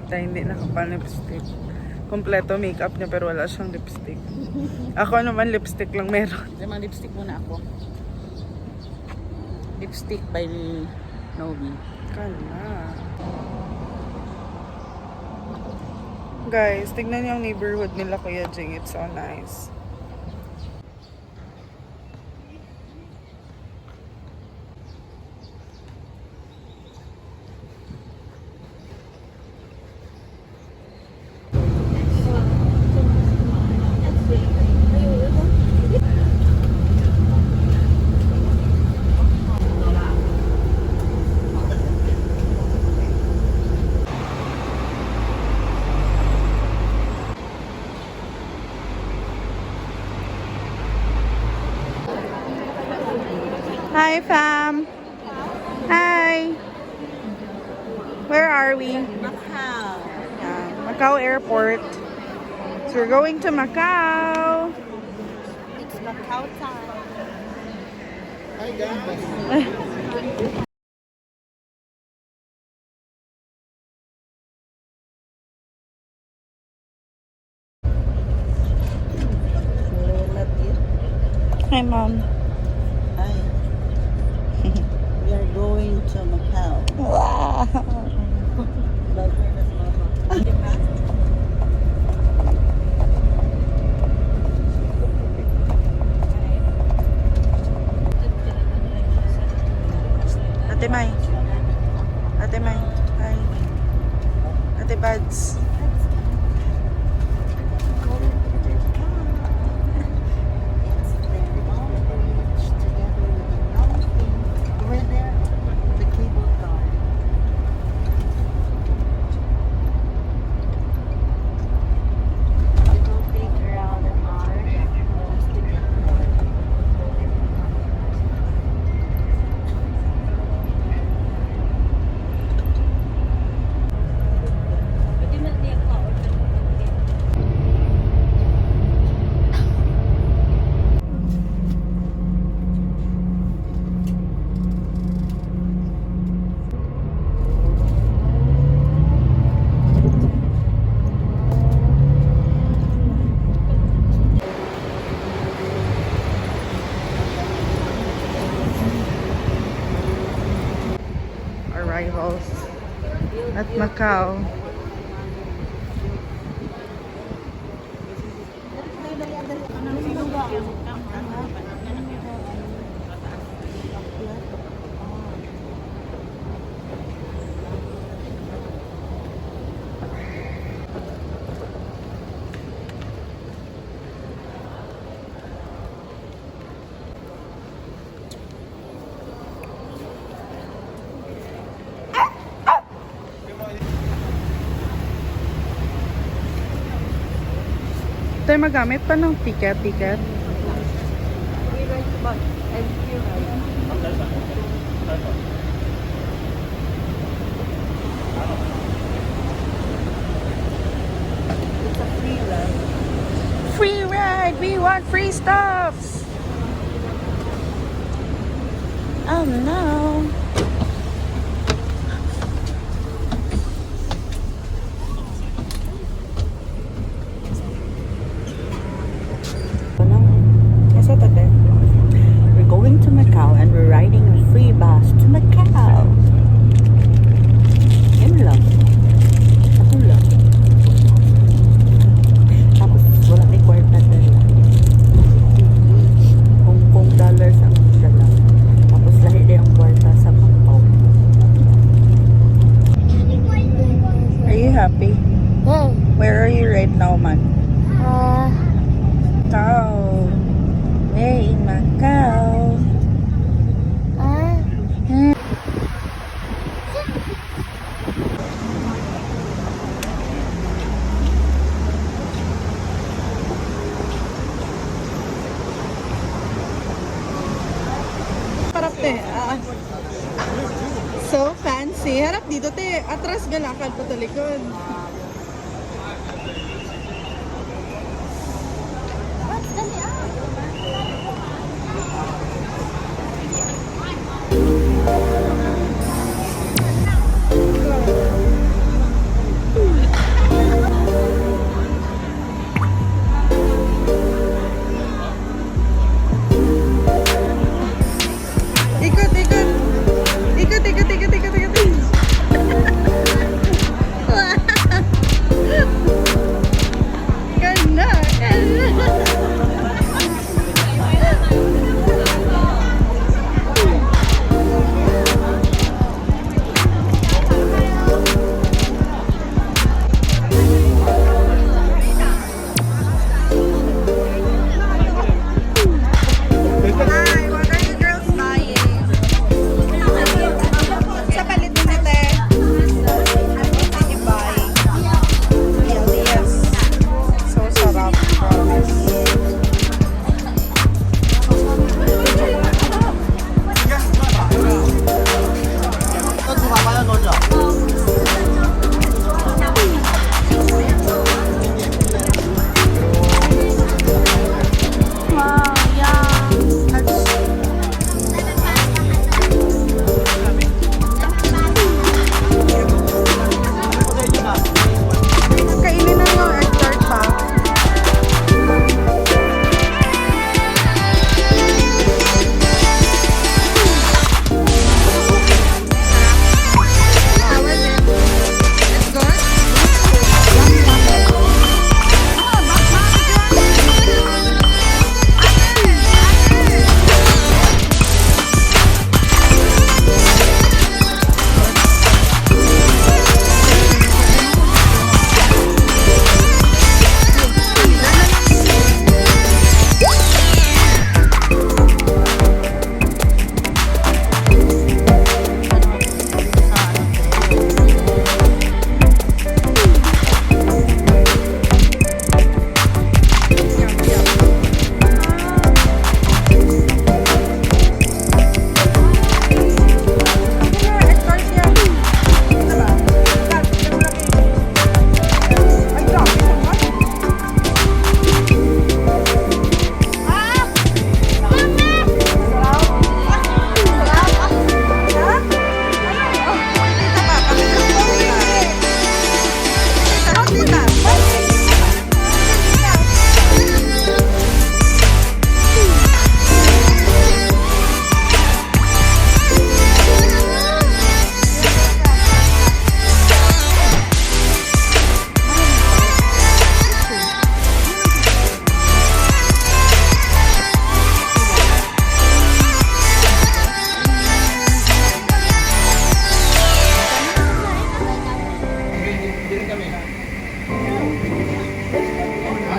Tay, hindi nakapal-lipstick. Kompleto makeup niya pero wala siyang lipstick. Ako naman lipstick lang meron. Limang lipstick muna ako. Lipstick by Novi. Kala. Guys, tignan niyo yung neighborhood nila Kuya Jing. It's so nice. Hi, fam. Hi. Where are we? Macau. Yeah, Macau Airport. So we're going to Macau. It's Macau time. Hi guys. Hi, Mom. Hi. We are going to Macau. Wow. Ate Mai. Ate Mai. Hi. Ate Buds. Arrivals at Macau. Tayo magamit pa ng ticket. It's a free ride. Free ride! We want free stuffs! Oh no! We're going to Macau and we're riding a free bus to Macau. Yun lang. Ako lang. Tapos wala may kwarta dala. Hong Kong dollars ang dala. Tapos lahi din ang kwarta sa Macau. Are you happy? Where are you right now, man? Macau. We're in Macau. Harap te. So fancy. Harap dito te. Atras galakad pa talikod.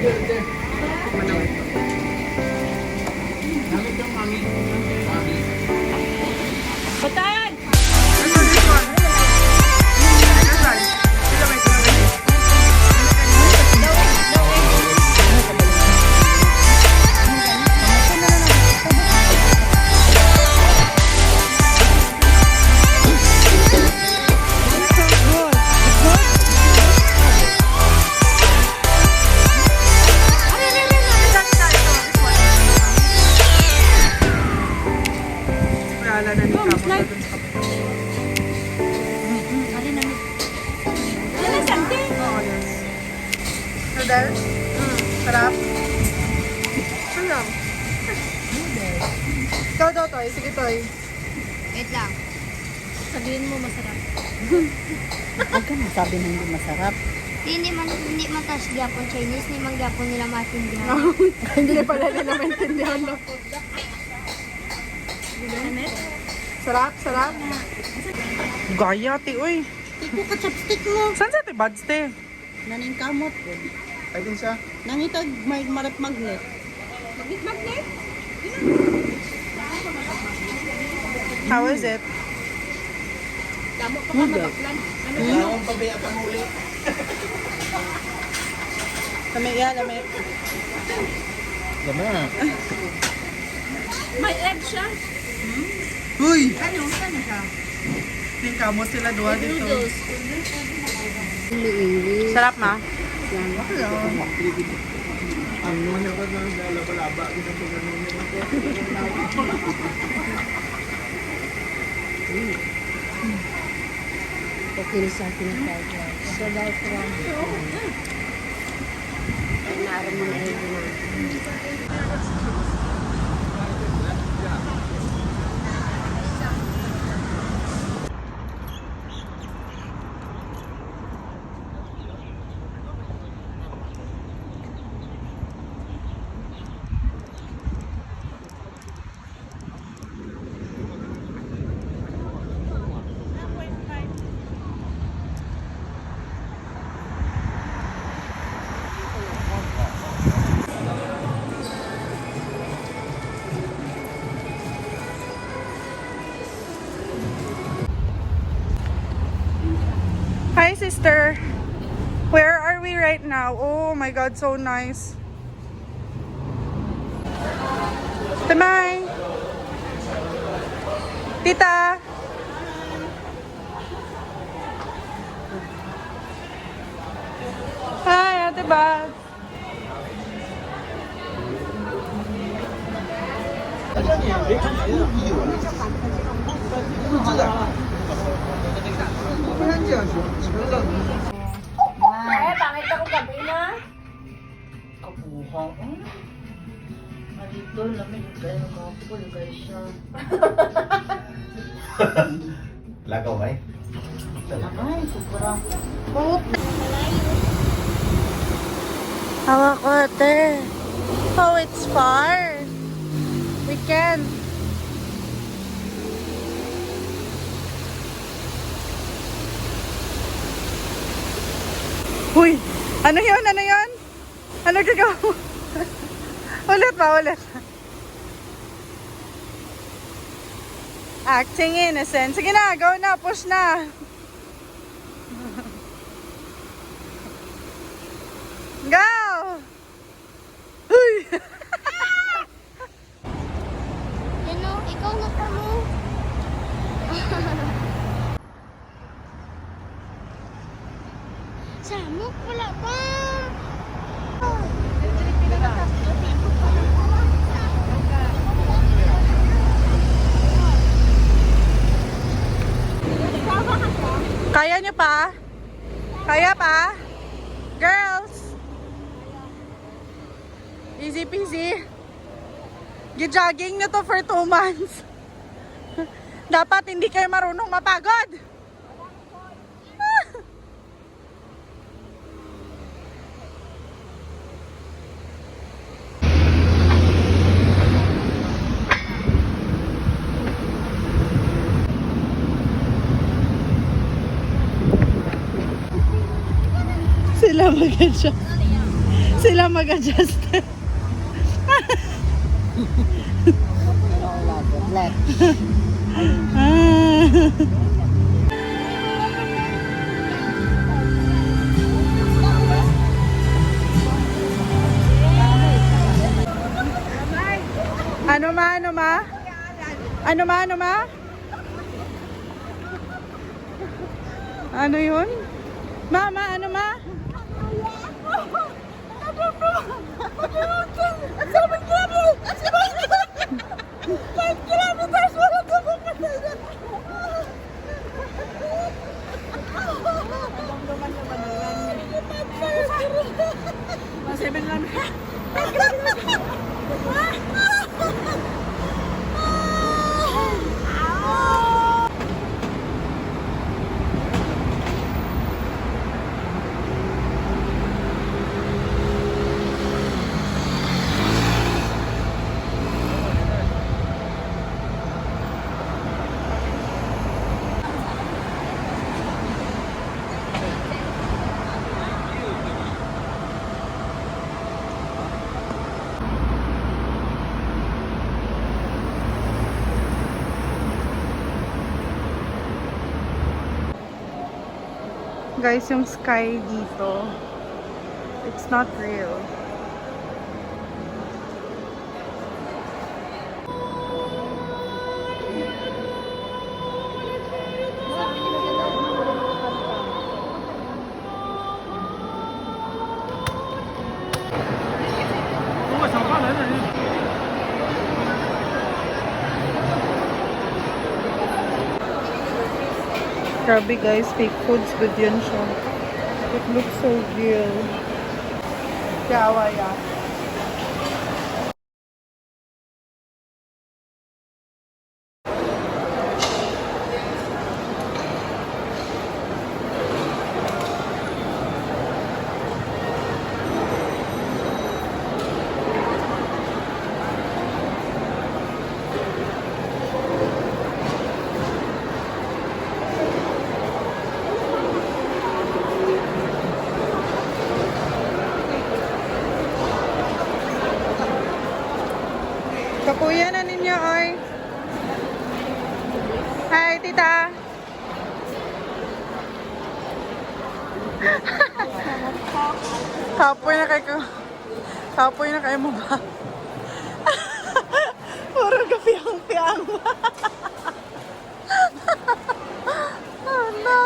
Gamit yung mami. Mami. Patayan! Ito, this one. This one. Kilometer. Wala na ni Kamo sa dun sa Ano something? Oo, yes. Noodles? Sarap? Sarap. Ikaw daw, Toy. Sige, Toy. Wait lang. Sabihin mo masarap. Huwag ka masabi na hindi masarap. Hindi man tas gyapon Chinese, hindi man gyapon nila maintindihan. Hindi na pala nila maintindihan na po. Sarap, sarap. Gaya, ti, uy. Iko ka chopstick mo. Saan sa ti buds, te? Naning kamot ko. Ay din siya. Nangitag may marap magnet. How is it? Noodle. Kaya akong pabaya pang huli. Lamig yan, lamig. Gama. May egg siya. Uy! Ano siya? Yung Kamo sila duwa dito. Ili-ili. Sarap, ma? Ang mga ko na laba-laba. Okay sa akin na tayo. So dahil from naroon mo na yun na. Hi, sister. Where are we right now? Oh my God, so nice. Tamay. Tita. Hi, Ate Bag. Ay, pangit ako gabi na. Kapuha. Dito, lamig kayo kapul guys siya. Lagaw ba eh? Ay, sobrang. Hawak ko, ate. Oh, it's far. We can. Uy! Ano yun? Ano yun? Ano gagawa mo? Ulit pa, ulit. Acting innocent. Sige na, go na, push na. Go! Uy! Yan o, ikaw na pa mo. Samok, wala pa. Kaya niyo pa? Kaya pa? Girls! Easy peasy. Gi-jogging na to for 2 months. Dapat hindi kayo marunong mapagod. Sila maganda. Sila mag-adjust. Black. Ah. Ano ma? Ano ma? Ano ma? Ano ma? Ano yun? Mama, ano ma? Guys, yung sky dito, it's not real. Grabe guys, fake foods good yun siya. It looks so real. Kawa ya. Kapuya na ninyo, oy. Hi, tita. Kapoy na kayo. Kapoy na kayo mo ba? Puro kapiyang-piyang. Oh no.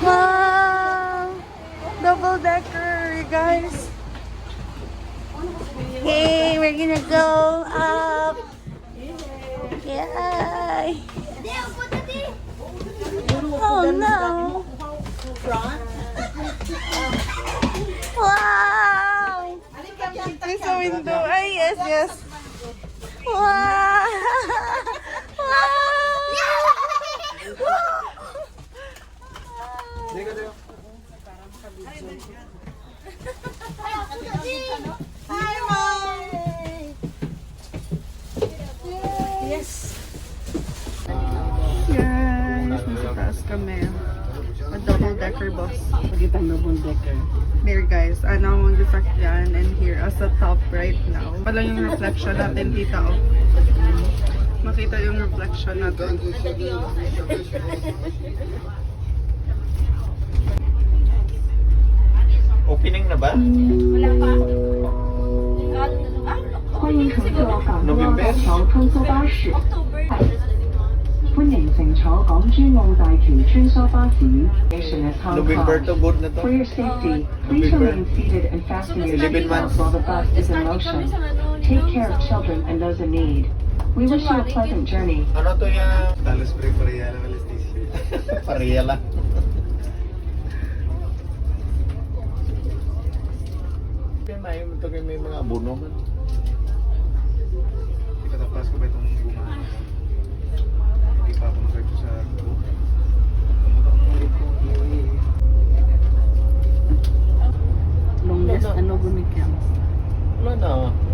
Wow! Double decker, you guys. Hey, we're gonna go up. Yay! Oh no! Wow! There's a window. Ay, yes, yes. Wow! Wow! Hi, Mom! Yes! Guys, nasa taas kami. A double-decker bus. Pagkita double decker. There guys, ano ang sasakyan and here as the top right now. Pala yung reflection natin dito. Oh. Makita yung reflection natin. Opening na ba? 欢迎乘坐港珠澳大桥穿梭巴士。歡迎乘坐港珠澳大橋穿梭巴士。Station is Hong November to Kong. good na to. For your safety, please remain seated and fasten your 11 months. seatbelt while the bus is in motion. Take care of children and those in need. We wish you a pleasant journey. Ano to yung... Talos break pareha lang alas 10. Pareha lang. May ito kayo may mga abono man. Ikatapas ko ba itong gumawa? Hindi pa ako nag-search sa Google. Longest ano gumikyang. Wala na.